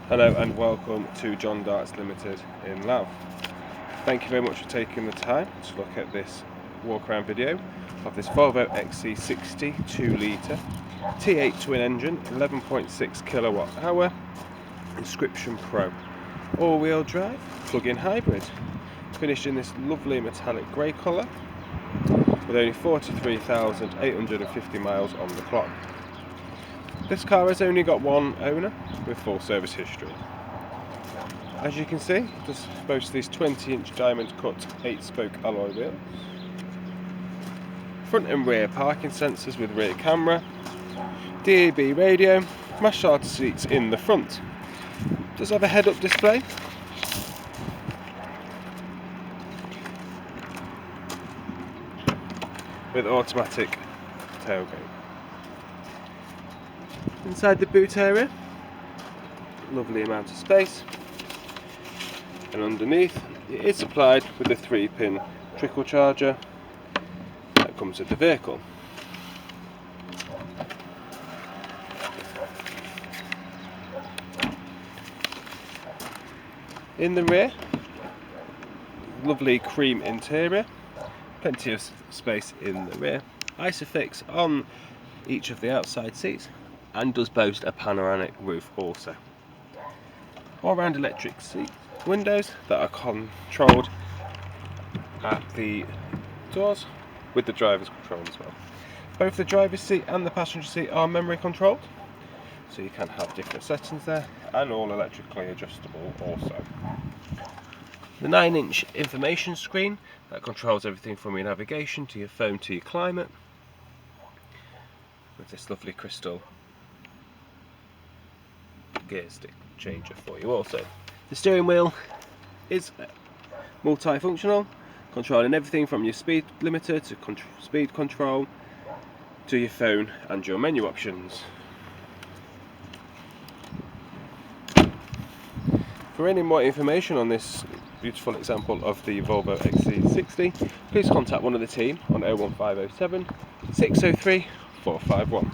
Hello and welcome to John Darts Limited in Louth. Thank you very much for taking the time to look at this walk around video of this Volvo XC60 2 litre T8 twin engine 11.6 kilowatt hour Inscription Pro all-wheel drive plug-in hybrid, finished in this lovely metallic grey colour with only 43,850 miles on the clock. This car has only got one owner with full service history. As you can see, it does boast these 20-inch diamond cut 8-spoke alloy wheels, front and rear parking sensors with rear camera, DAB radio, massage seats in the front. It does have a head-up display, with automatic tailgate. Inside the boot area, lovely amount of space, and underneath it is supplied with a 3-pin trickle charger that comes with the vehicle. In the rear, lovely cream interior, plenty of space in the rear, Isofix on each of the outside seats, and does boast a panoramic roof also. All-round electric seat windows that are controlled at the doors with the driver's control as well. Both the driver's seat and the passenger seat are memory controlled, so you can have different settings there, and all electrically adjustable also. The 9-inch information screen that controls everything from your navigation to your phone to your climate, with this lovely crystal gear stick changer for you also. The steering wheel is multifunctional, controlling everything from your speed limiter to speed control to your phone and your menu options. For any more information on this beautiful example of the Volvo XC60, please contact one of the team on 01507 603 451.